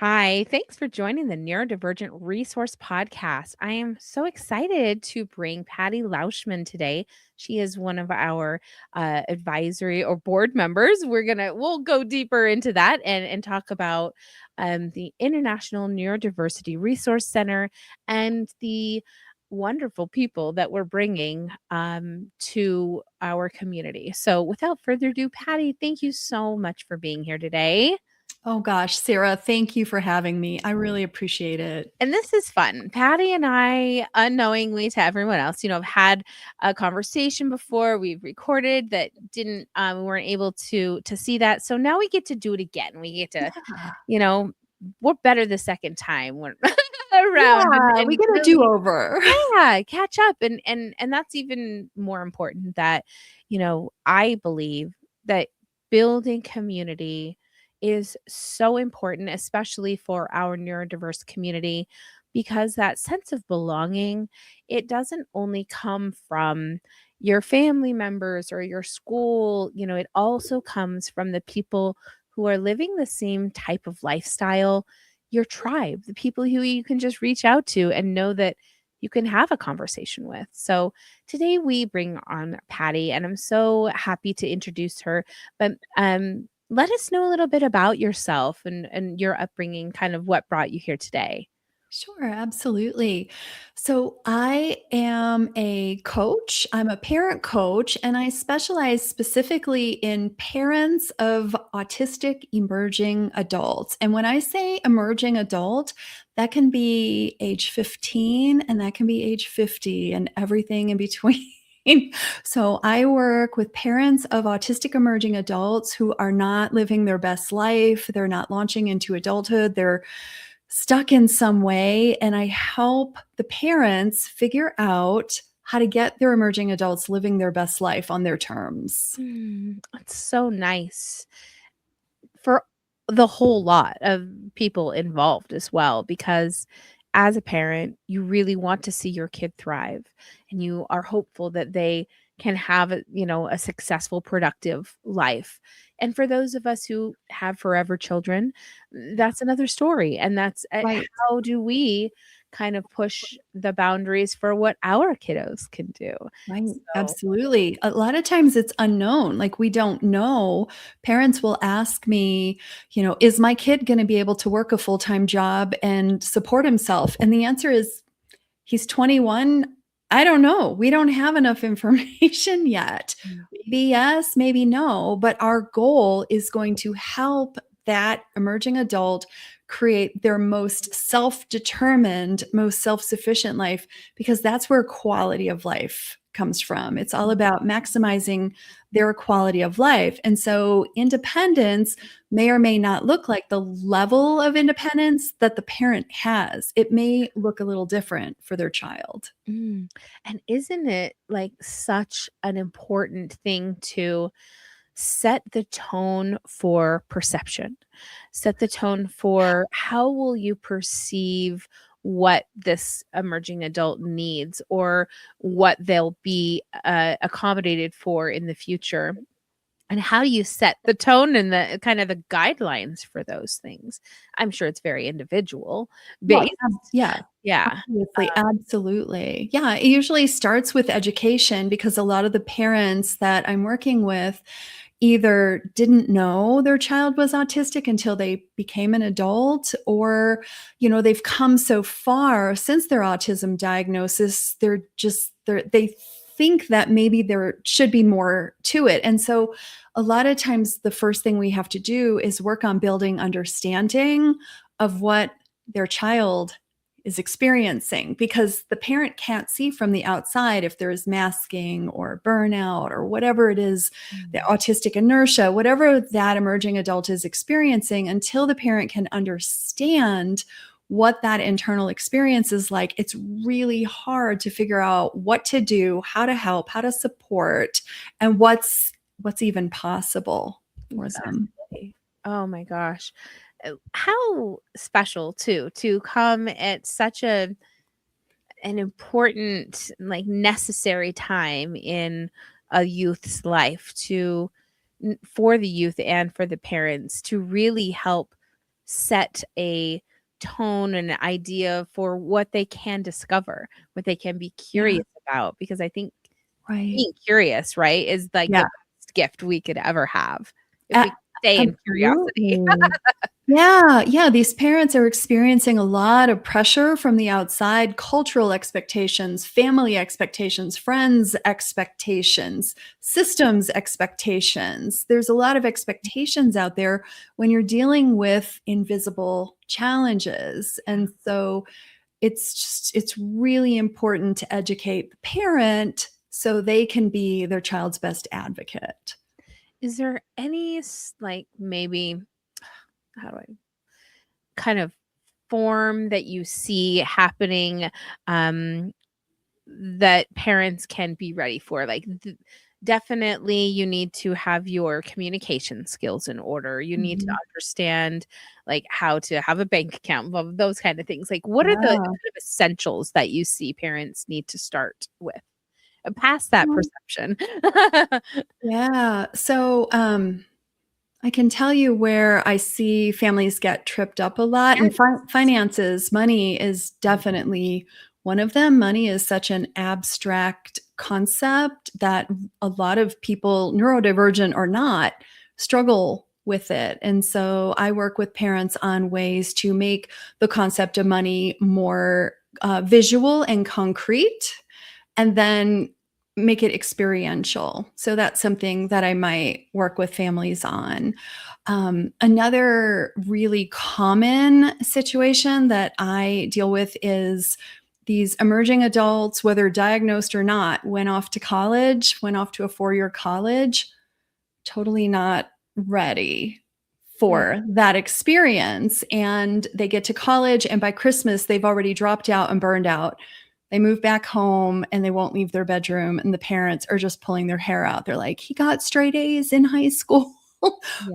Hi, thanks for joining the Neurodivergent Resource Podcast. I am so excited to bring Patty Laushman today. She is one of our advisory or board members. We'll go deeper into that and talk about the International Neurodiversity Resource Center and the wonderful people that we're bringing to our community. So, without further ado, Patty, thank you so much for being here today. Oh gosh, Sarah, thank you for having me. I really appreciate it. And this is fun. Patty and I, unknowingly to everyone else, have had a conversation before. We've recorded that didn't we weren't able to see that. So now we get to do it again. We get to, Yeah. you know, we're better the second time when around Yeah, we and get a really do-over. catch up and that's even more important that, I believe that building community is so important, especially for our neurodiverse community, because that sense of belonging, it doesn't only come from your family members or your school, it also comes from the people who are living the same type of lifestyle, your tribe, the people who you can just reach out to and know that you can have a conversation with. So today we bring on Patty, and I'm so happy to introduce her. But let us know a little bit about yourself and your upbringing, kind of what brought you here today. Sure, absolutely. So I am a coach. I'm a parent coach, and I specialize specifically in parents of autistic emerging adults. And when I say emerging adult, that can be age 15 and that can be age 50 and everything in between. So I work with parents of autistic emerging adults who are not living their best life. They're not launching into adulthood. They're stuck in some way. And I help the parents figure out how to get their emerging adults living their best life on their terms. That's so nice for the whole lot of people involved as well, because as a parent, you really want to see your kid thrive and you are hopeful that they can have a successful, productive life. And for those of us who have forever children, that's another story. And that's Right. how do we kind of push the boundaries for what our kiddos can do? Right, So, absolutely. A lot of times it's unknown, like, we don't know. Parents will ask me, "Is my kid gonna be able to work a full-time job and support himself?" And the answer is, "He's 21. I don't know. We don't have enough information yet. mm, Maybe yes, maybe no, but our goal is going to help that emerging adult create their most self-determined, most self-sufficient life, because that's where quality of life comes from. It's all about maximizing their quality of life. And so independence may or may not look like the level of independence that the parent has. It may look a little different for their child. mm. And isn't it like such an important thing to set the tone for perception, set the tone for how will you perceive what this emerging adult needs or what they'll be accommodated for in the future, and how do you set the tone and the kind of the guidelines for those things? I'm sure it's very individual Well, based. yeah, Yeah. obviously, absolutely. Yeah, it usually starts with education because a lot of the parents that I'm working with either didn't know their child was autistic until they became an adult, or, they've come so far since their autism diagnosis, they think that maybe there should be more to it. And so a lot of times the first thing we have to do is work on building understanding of what their child is experiencing, because the parent can't see from the outside if there's masking or burnout or whatever it is, the Mm. autistic inertia, whatever that emerging adult is experiencing, until the parent can understand what that internal experience is like. It's really hard to figure out what to do, how to help, how to support, and what's even possible for them. Exactly. Oh my gosh. How special too to come at such an important, like, necessary time in a youth's life to for the youth and for the parents to really help set a tone and an idea for what they can discover, what they can be Yeah. curious about, because I think Right. being curious, right, is like the Yeah. best gift we could ever have if A we stay in curiosity. Absolutely. Yeah, yeah, these parents are experiencing a lot of pressure from the outside, cultural expectations, family expectations, friends' expectations, systems expectations. There's a lot of expectations out there when you're dealing with invisible challenges. And so it's really important to educate the parent so they can be their child's best advocate. Is there any like maybe how do I kind of form that you see happening um that parents can be ready for? Like definitely you need to have your communication skills in order. You need to Mhm. understand like how to have a bank account, those kind of things. Like what are the Yeah. kind of essentials that you see parents need to start with? Past that perception. Yeah. So, I can tell you where I see families get tripped up a lot, and Yes. finances, money is definitely one of them. Money is such an abstract concept that a lot of people, neurodivergent or not, struggle with it. And so I work with parents on ways to make the concept of money more visual and concrete, and then make it experiential. So that's something that I might work with families on. Another really common situation that I deal with is these emerging adults, whether diagnosed or not, went off to college, went off to a 4-year college, totally not ready Mm, for that experience. And they get to college, and by Christmas, they've already dropped out and burned out. They move back home and they won't leave their bedroom, and the parents are just pulling their hair out. They're like, he got straight A's in high school. yeah.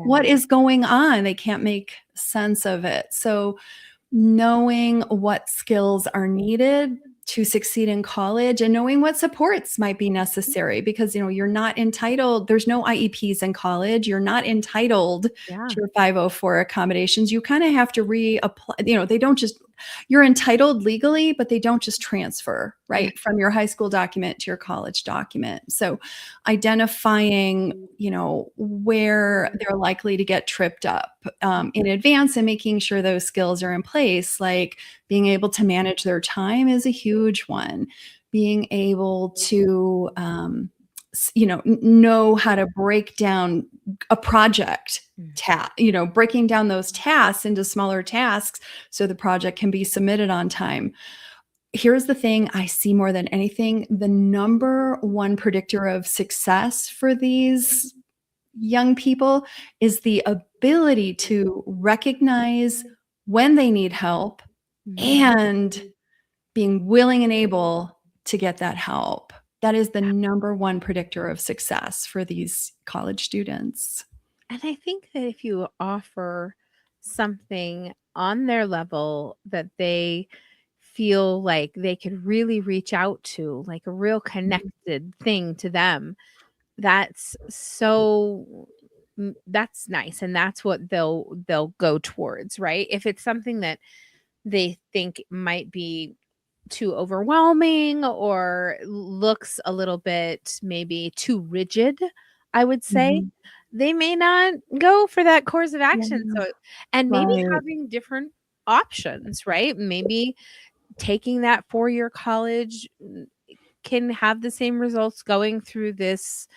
What is going on? They can't make sense of it. So, knowing what skills are needed to succeed in college and knowing what supports might be necessary, because you're not entitled, there's no IEPs in college, you're not entitled Yeah. to your 504 accommodations. You kind of have to reapply. They don't just, you're entitled legally, but they don't just transfer Mm, right from your high school document to your college document. So identifying where they're likely to get tripped up in advance, and making sure those skills are in place, like being able to manage their time is a huge one. Being able to know how to break down a project mm. breaking down those tasks into smaller tasks so the project can be submitted on time. Here's the thing I see more than anything: the number one predictor of success for these young people is the ability to recognize when they need help Mhm. and being willing and able to get that help. That is the number one predictor of success for these college students. And I think that if you offer something on their level that they feel like they could really reach out to, like a real connected thing to them, that's so that's nice, and that's what they'll go towards, right? If it's something that they think might be too overwhelming or looks a little bit maybe too rigid, I would say, Mhm. they may not go for that course of Yeah, action. So, and maybe right. having different options, right? Maybe taking that 4-year college can have the same results going through this,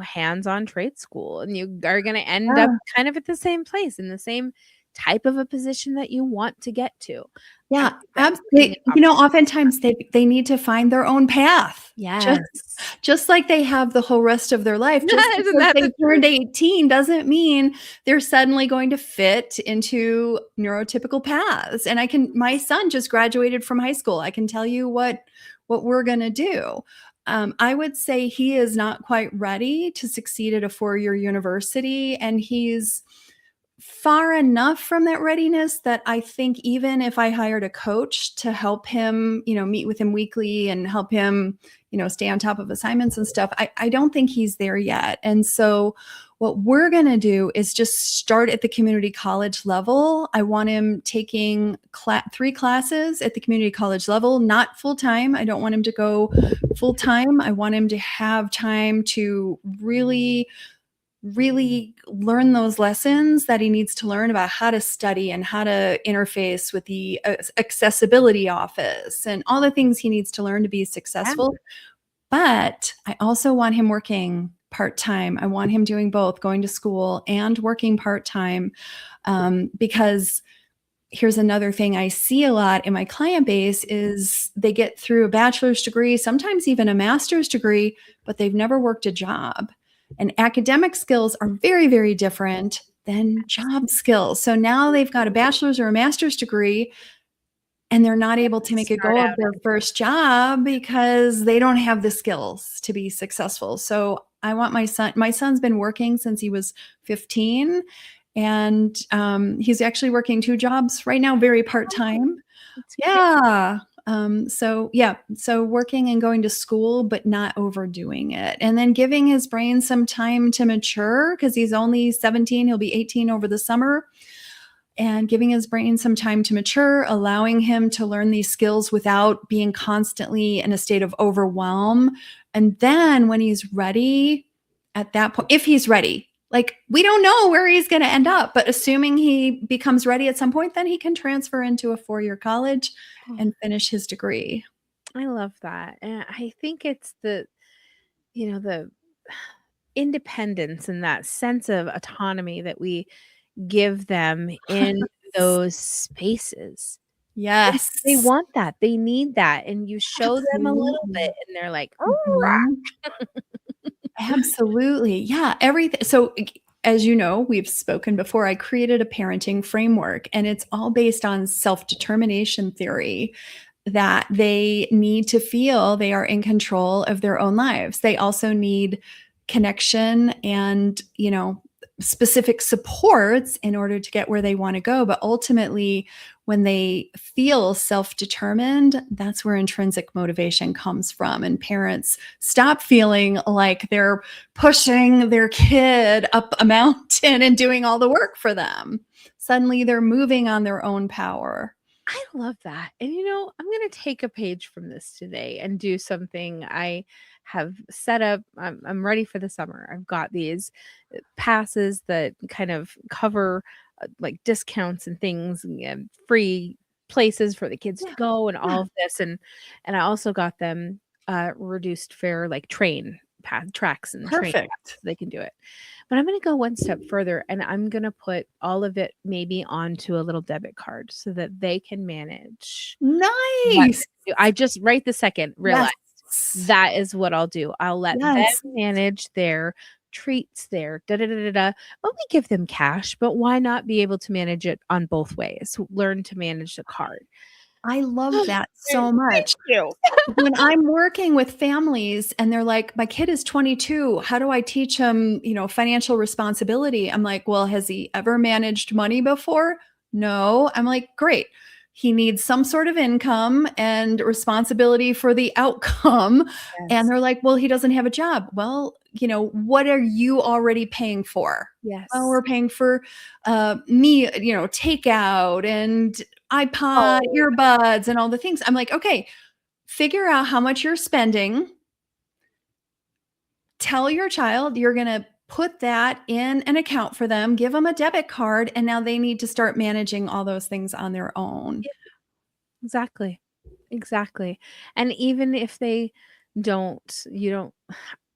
hands-on trade school, and you are gonna end up Yeah. kind of at the same place in the same type of a position that you want to get to. I Yeah, think that looking at oftentimes they need to find their own path. Just yes. just like they have the whole rest of their life. Just Isn't because that the they truth? turned 18 doesn't mean they're suddenly going to fit into neurotypical paths. And my son just graduated from high school. I can tell you what we're gonna do. I would say he is not quite ready to succeed at a 4-year university, and he's far enough from that readiness that I think even if I hired a coach to help him, meet with him weekly and help him, stay on top of assignments and stuff, I don't think he's there yet. And so what we're going to do is just start at the community college level. I want him taking 3 classes at the community college level, not full time. I don't want him to go full time. I want him to have time to really learn those lessons that he needs to learn about how to study and how to interface with the accessibility office and all the things he needs to learn to be Yeah. successful. But I also want him working part-time. I want him doing both, going to school and working part-time, because here's another thing I see a lot in my client base is they get through a bachelor's degree, sometimes even a master's degree, but they've never worked a job. And academic skills are very, very different than job skills. So now they've got a bachelor's or a master's degree and they're not able to make a Start go of out their first job because they don't have the skills to be successful. So I want my son's been working since he was 15, and he's actually working 2 jobs right now, very part-time. it's great. Yeah. So yeah, so working and going to school, but not overdoing it. And then giving his brain some time to mature because he's only 17, he'll be 18 over the summer. And giving his brain some time to mature, allowing him to learn these skills without being constantly in a state of overwhelm. And then when he's ready, at that point, if he's ready, like we don't know where he's going to end up, but assuming he becomes ready at some point, then he can transfer into a 4-year college Oh, and finish his degree. I love that. And I think it's the independence and that sense of autonomy that we give them in those spaces. And they Yes, want that, they need that, and you show them a little bit, absolutely. and they're like, Mhm. Absolutely. Yeah, everything. So, as you know, we've spoken before, I created a parenting framework, and it's all based on self determination theory that they need to feel they are in control of their own lives. They also need connection and, specific supports in order to get where they want to go. But ultimately, when they feel self determined, that's where intrinsic motivation comes from. And parents stop feeling like they're pushing their kid up a mountain and doing all the work for them. Suddenly, they're moving on their own power. I love that, and, I'm gonna take a page from this today and do something I have set up. I'm ready for the summer. I've got these, passes that kind of cover, like, discounts and things and free places for the kids to Yeah, go and yeah, all of this, and I also got them, reduced fare, like, train path tracks and train passes perfect. so they can do it. But I'm gonna go one step further, and I'm gonna put all of it maybe onto a little debit card so that they can manage what Nice. they do. I just right this second Yes. realized that is what I'll do. I'll let them Yes. manage their treats, their da da da da da. Well, we give them cash, but why not be able to manage it on both ways? Learn to manage the card. I love that so Thank much. you. When I'm working with families and they're like, "My kid is 22. How do I teach him, financial responsibility?" I'm like, "Well, has he ever managed money before?" "No." I'm like, "Great. He needs some sort of income and responsibility for the outcome." And Yes. they're like, "Well, he doesn't have a job." "Well, what are you already paying for?" "Well, Yes. we're paying for me, takeout and iPod, Oh, earbuds, and all the things." I'm like, "Okay, figure out how much you're spending. Tell your child you're going to put that in an account for them, give them a debit card, and now they need to start managing all those things on their own." yeah, exactly. Exactly. And even if they you don't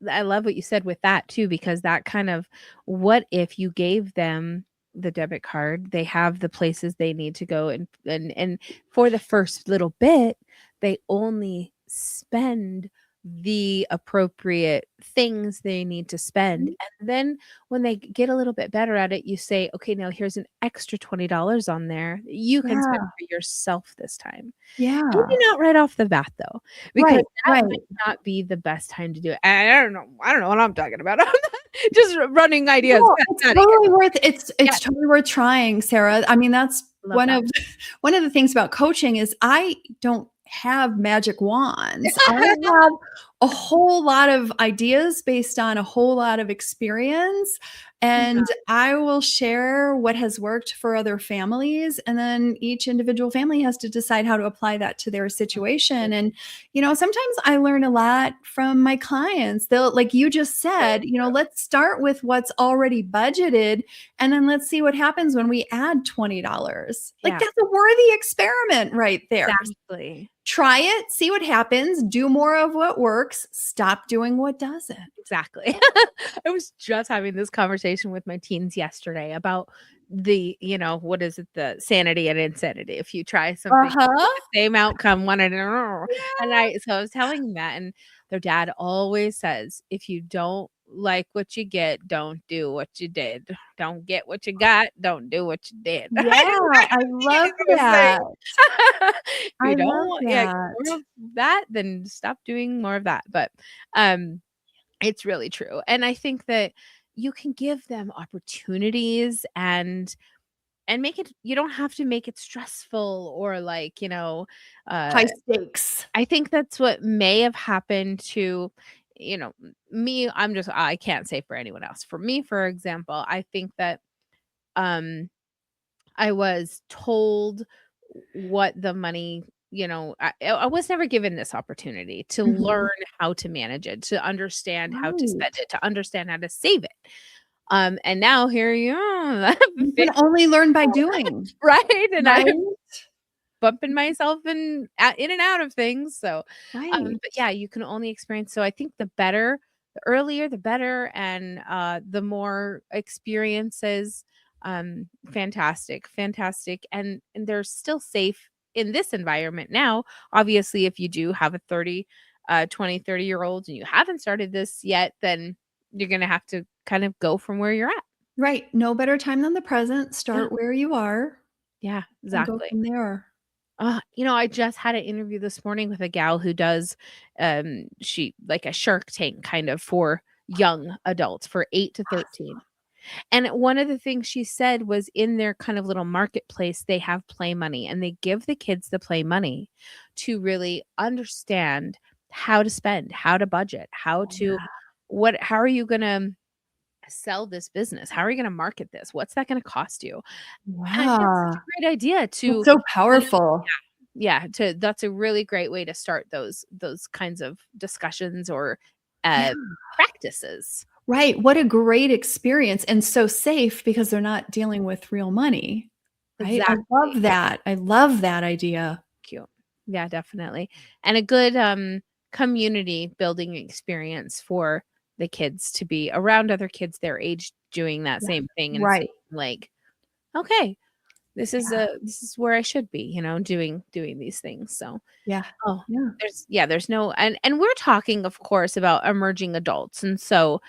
I love what you said with that too, because that kind of what if you gave them the debit card, they have the places they need to go and for the first little bit, they only spend the appropriate things they need to spend. Mhm. And then when they get a little bit better at it, you say, okay, now here's an extra $20 on there that you can spend Yeah. for yourself this time. Maybe Yeah. not right off the bat though, because Right, that right. might not be the best time to do it. I don't know what I'm talking about. Just running ideas No, past it's Maddie. totally worth Yeah, it's totally worth trying, Sarah. I mean, that's love one that. of one of the things about coaching is I don't have magic wands. I have a whole lot of ideas based on a whole lot of experience, Yeah, and I will share what has worked for other families, and then each individual family has to decide how to apply that to their situation. And sometimes I learn a lot from my clients. They'll, like you just so said, true. let's start with what's already budgeted and then let's see what happens when we add $20. Like, Yeah, that's a worthy experiment right there. exactly. Try it, see what happens, do more of what works, stop doing what doesn't. Exactly. I was just having this conversation with my teens yesterday about what is it? The sanity and insanity. If you try something, Uh-huh. get the same outcome, one and Yeah. I was telling them that, and their dad always says, if you don't like what you get, don't do what you did. Don't get what you got, don't do what you did. Yeah, I love He was saying, that. if I you don't love want that. more of that, then stop doing more of that. But um it's really true, and I think that you can give them opportunities and make it you don't have to make it stressful or uh, High stakes. I think that's what may have happened to, me. I can't say for anyone else. For me, for example, I think that, um I was told what the money, I was never given this opportunity to learn Mhm. how to manage it, to understand how to spend Right. it, to understand how to save it. And now here you are, You can only learn by doing, right? And right? I'm bumping myself in and out of things. So, Right. but yeah, you can only experience. So I think the earlier, the better, and the more experiences, fantastic, fantastic, and they're still safe in this environment now. Obviously, if you do have a 20, 30-year-old and you haven't started this yet, then you're gonna have to kind of go from where you're at. Right. No better time than the present. Yeah, Start where you are yeah, and go exactly. from there. I just had an interview this morning with a gal who does, she like a Shark Tank kind of for young adults for 8 to 13. And one of the things she said was in their kind of little marketplace, they have play money and they give the kids the play money to really understand how to spend, how to budget, Oh, yeah. how are you going to sell this business? How are you going to market this? What's that going to cost you? And I think that's such Yeah. a great idea That's to so kind of powerful. yeah, to that's a really great way to start those kinds of discussions or, Yeah. uh, practices. Right. What a great experience and so safe because they're not dealing with real money, right? I Exactly. love that. I love that idea. Cute. Yeah, definitely. And a good, community building experience for the kids to be around other kids their age doing that Yeah. same thing and saying Right. like, "Okay, Yeah. this is where I should be," doing these things, so Yeah. oh, Yeah. there's no and we're talking, of course, about emerging adults, and so,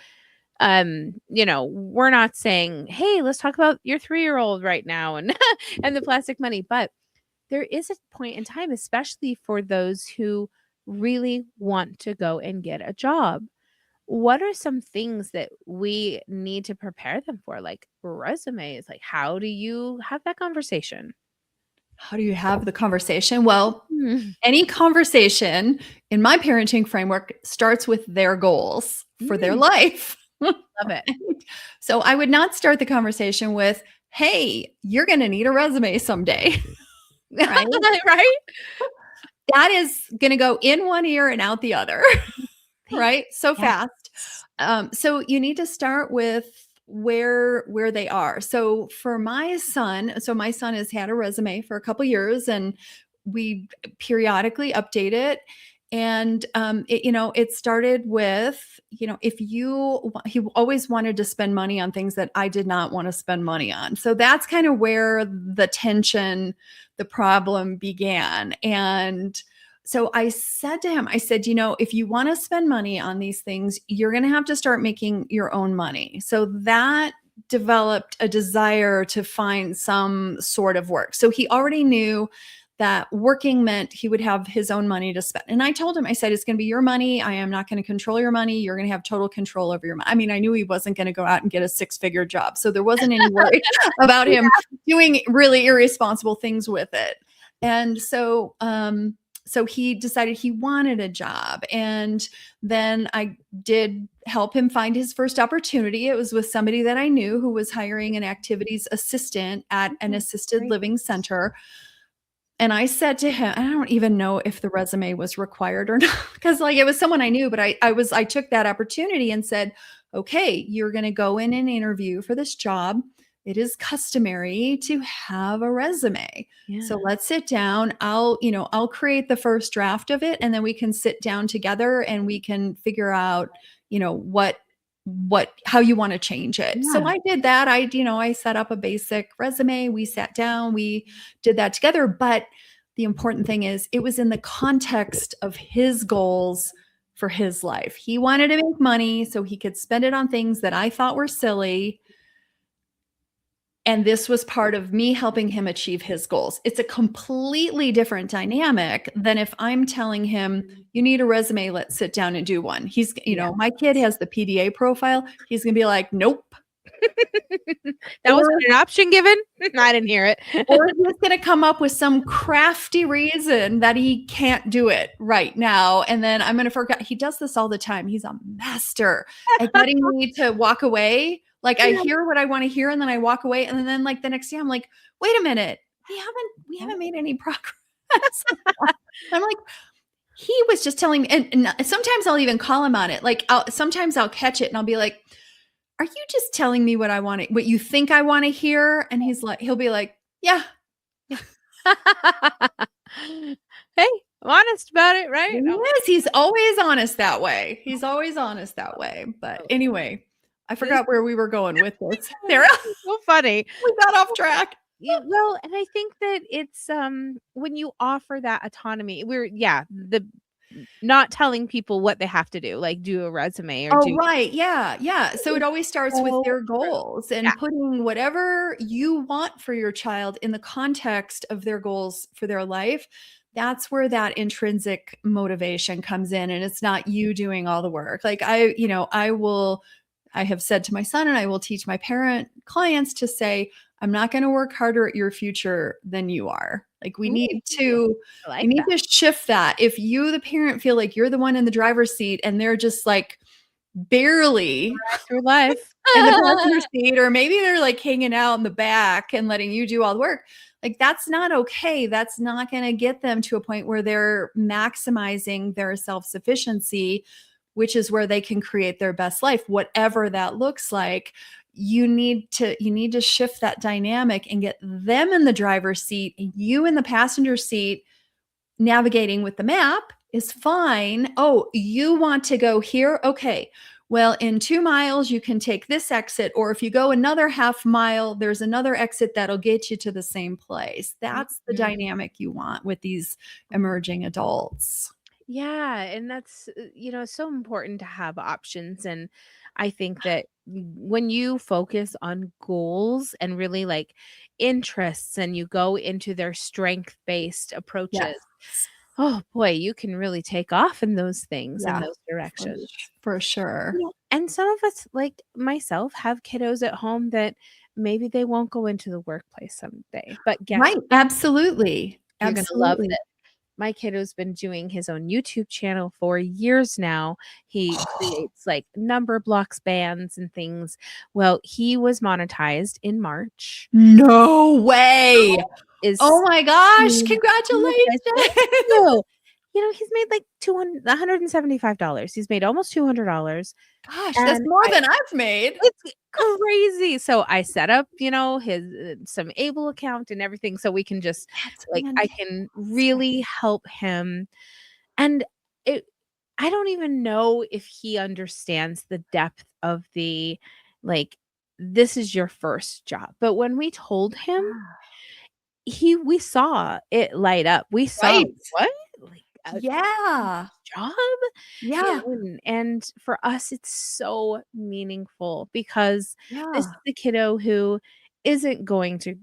we're not saying, "Hey, let's talk about your 3-year-old right now and and the plastic money," but there is a point in time, especially for those who really want to go and get a job. What are some things that we need to prepare them for, like resumes? Like, how do you have that conversation? How do you have the conversation? Well, Mm, any conversation in my parenting framework starts with their goals for their mm, life. love it. Right? So I would not start the conversation with, "Hey, you're gonna need a resume someday." Right? Right? That is gonna go in one ear and out the other, Thank right? So Yes. fast. So you need to start with where they are. So for my son has had a resume for a couple years, and we periodically update it. And it started with, if he always wanted to spend money on things that I did not want to spend money on. So that's kind of where the problem began. And so I said to him, I said, if you want to spend money on these things, you're going to have to start making your own money. So that developed a desire to find some sort of work. So he already knew that working meant he would have his own money to spend. And I told him, I said, it's going to be your money. I am not going to control your money. You're going to have total control over your money. I mean, I knew he wasn't going to go out and get a 6-figure job. So there wasn't any worry about him doing really irresponsible things with it. And so he decided he wanted a job. And then I did help him find his first opportunity. It was with somebody that I knew who was hiring an activities assistant at an assisted Great. living center. And I said to him, I don't even know if the resume was required or not, because like it was someone I knew, but I took that opportunity and said, okay, you're going to go in and interview for this job. It is customary to have a resume. So Yeah. let's sit down. I'll create the first draft of it, and then we can sit down together and we can figure out, how you want to change it. So Yeah. I did that. I set up a basic resume. We sat down, we did that together. But the important thing is it was in the context of his goals for his life. He wanted to make money so he could spend it on things that I thought were silly. And this was part of me helping him achieve his goals. It's a completely different dynamic than if I'm telling him, you need a resume, let's sit down and do one. Yeah. My kid has the PDA profile. He's going to be like, nope. That Or, wasn't an option given? I didn't hear it. or he's going to come up with some crafty reason that he can't do it right now. And then I'm going to forget. He does this all the time. He's a master at getting me to walk away. Like I Yeah. hear what I want to hear, and then I walk away. And then like the next day, I'm like, wait a minute, we haven't made any progress. I'm like, he was just telling me, and sometimes I'll even call him on it. Like sometimes I'll catch it and I'll be like, are you just telling me what you think I want to hear? And he'll be like, yeah. Hey, I'm honest about it, right? Yes, he's always honest that way. He's always honest that way. But anyway, I This forgot where we were going with this. Sarah, is so funny. we got off track. Well, and I think that it's, when you offer that autonomy, the not telling people what they have to do, like do a resume or Oh, do right. Yeah. Yeah. So it it's always starts with so their true. goals Yeah. and putting whatever you want for your child in the context of their goals for their life. That's where that intrinsic motivation comes in. And it's not you doing all the work. Like I have said to my son, and I will teach my parent clients to say, I'm not going to work harder at your future than you are. Like we Ooh, need to I we like need that. to shift that. If you, the parent, feel like you're the one in the driver's seat and they're just like barely Right through life. in the passenger seat, or maybe they're like hanging out in the back and letting you do all the work, like that's not okay. That's not going to get them to a point where they're maximizing their self-sufficiency, which is where they can create their best life, whatever that looks like. You need to shift that dynamic and get them in the driver's seat and you in the passenger seat. Navigating with the map is fine. Oh, you want to go here? Okay. Well, in 2 miles, you can take this exit. Or if you go another half mile, there's another exit that'll get you to the same place. That's the Mhm. dynamic you want with these emerging adults. Yeah, and that's, so important to have options, and I think that when you focus on goals and really, like, interests and you go into their strength-based approaches, Yes. oh boy, you can really take off in those things, in Yeah, those for, directions. for sure. And some of us, like myself, have kiddos at home that maybe they won't go into the workplace someday, but guess Right. Absolutely. you're gonna love Absolutely. this. My kiddo's been doing his own YouTube channel for years now. He creates, like, number blocks bands and things. Well, he was monetized in March. No way. Oh Is my gosh. being monetized. Thank Congratulations. you. He's made, like, $175. He's made almost $200, Gosh, that's and more I than I've made. it's crazy. So I set up, his, some Able account and everything so we can just, That's like, I can fantastic. really help him. And it I don't even know if he understands the depth of the, like, this is your first job. But when we told him, Yeah. we saw it light up. We saw, Right. "What? Like, a Yeah. job?" Yeah. And for us, it's so meaningful because this Yeah. is the kiddo who isn't going to,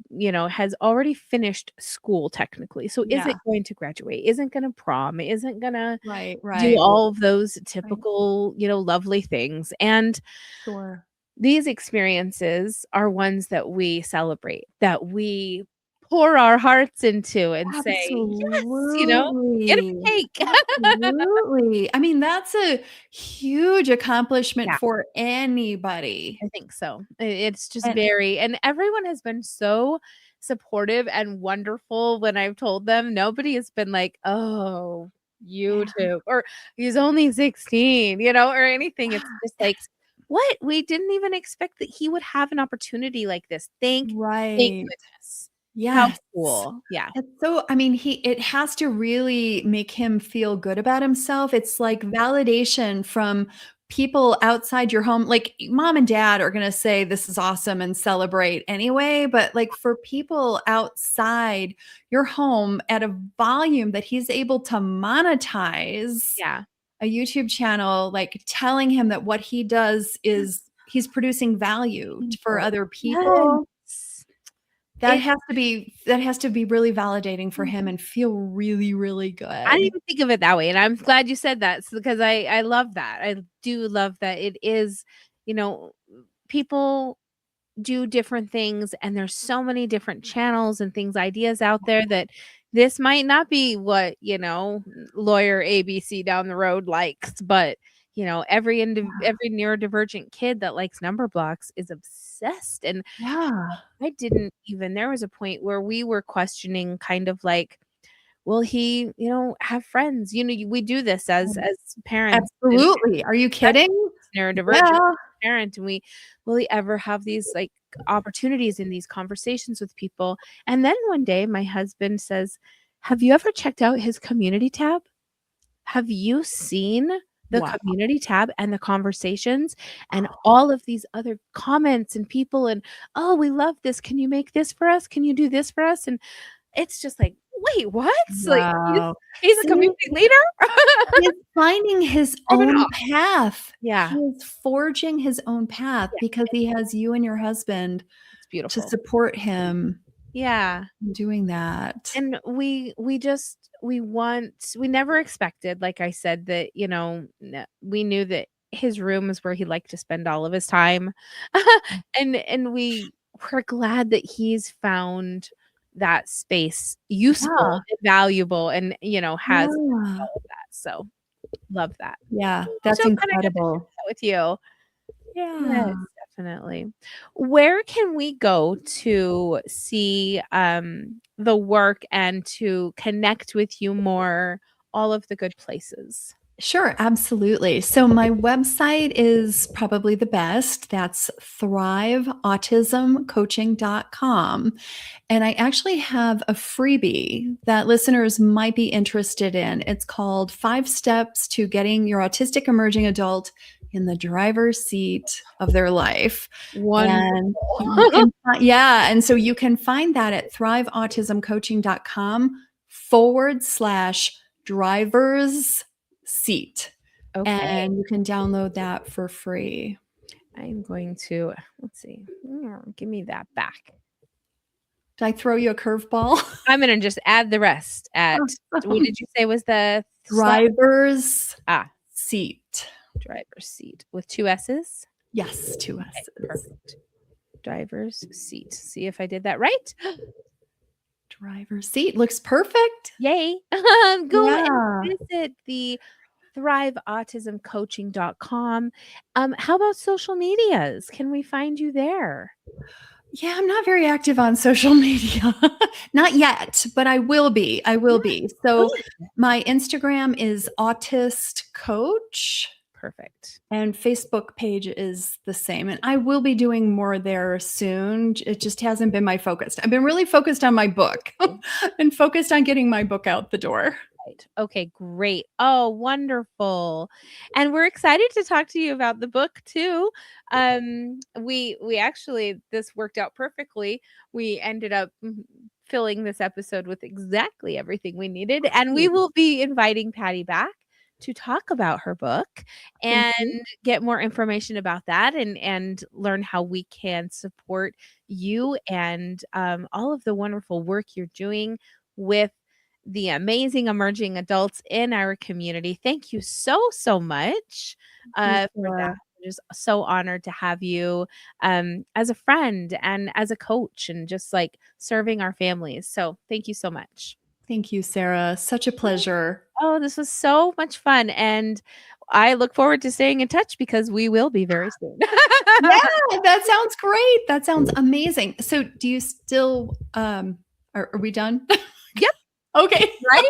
has already finished school technically, so isn't Yeah. going to graduate, isn't gonna prom, isn't gonna Right, do right, all of those right. typical, lovely things, and Sure. these experiences are ones that we celebrate, that we pour our hearts into and say, "Yes," "Get him Absolutely. a cake." Absolutely. I mean, that's a huge accomplishment Yeah. for anybody. I think so. It's just And very, and everyone has been so supportive and wonderful when I've told them. Nobody has been like, "Oh, yeah, YouTube," or "He's only 16," or anything. It's just like, that's "What? We didn't even expect that he would have an opportunity like this. Thank right. goodness." How Yes. cool. Yeah. It's so I mean, he it has to really make him feel good about himself. It's like validation from people outside your home. Like, mom and dad are gonna say, "This is awesome," and celebrate anyway, but, like, for people outside your home at a volume that he's able to monetize Yeah. a YouTube channel, like, telling him that what he does is Yes. he's producing value for People. other people. Yes. That It has to be really validating for him and feel really, really I didn't good. even think of it that way, and I'm glad you said that because I love that. I do love that it is, you know, people do different things, and there's so many different channels and things, ideas out there that this might not be what, lawyer ABC down the road likes, but, every neurodivergent kid that likes number blocks is obsessed, and Yeah. I didn't even there was a point where we were questioning kind of like, will he, have friends? We do this as parents and Absolutely. Are you kidding? neurodivergent Yeah. parent, and we will he ever have these, like, opportunities in these conversations with people? And then one day, my husband says, "Have you ever checked out his community tab? Have you seen the Wow. community tab and the conversations and all of these other comments and people and, 'Oh, we love this. Can you make this for us? Can you do this for us?'" And it's just like, "Wait, what?" Like, Wow. he's a See, community leader? he's finding his Rubbing own off. path. He Yeah. is forging his own path Yeah, because he has you and your husband it's to beautiful. support him Yeah. in doing that. And we never expected, like I said, that, we knew that his room is where he liked to spend all of his time. And we were glad that he's found that space useful Yeah. and valuable and, has Yeah. all of that. So, love that. Yeah. So That's glad I got to share incredible. that with you. Yeah. Yes, definitely. Where can we go to see, the work and to connect with you more, all of the good places? Sure, absolutely. So my website is probably the best. That's thriveautismcoaching.com. And I actually have a freebie that listeners might be interested in. It's called 5 Steps to Getting Your Autistic Emerging Adult in the Driver's Seat of Their Life. And Wonderful. yeah. And so you can find that at thriveautismcoaching.com/drivers seat. Okay, And you can download that for free. I'm going to let's see. Give me that back. Did I throw you a curveball? I'm gonna just add the rest at what Awesome. did you say was the slot? Driver's Ah, seat. driver's seat with 2 S's? Yes, 2 Okay, S's. perfect. Driver's seat. See if I did that right? Driver's seat looks perfect. Yay. Go and Yeah. visit the thriveautismcoaching.com. How about social medias? Can we find you there? Yeah, I'm not very active on social media. Not yet, but I will be. I will Yeah, be. So good. my Instagram is Autist Coach. Perfect. And Facebook page is the same, and I will be doing more there soon. It just hasn't been my focus. I've been really focused on my book and focused on getting my book out the door. Right. Okay, great. Oh, wonderful. And we're excited to talk to you about the book too. We actually this worked out perfectly. We ended up filling this episode with exactly everything we needed, and we Great. will be inviting Patty back to talk about her book Thank and you. get more information about that and learn how we can support you and, all of the wonderful work you're doing with the amazing emerging adults in our community. Thank you so, so much, You, for that. Sarah. I'm just so honored to have you, as a friend and as a coach and just, like, serving our families. So, thank you so much. Thank you, Sarah. Such a pleasure. Oh, this was so much fun, and I look forward to staying in touch because we will be very soon. Yeah, that sounds great. That sounds amazing. So do you still, are we done? Yep, Okay. ready?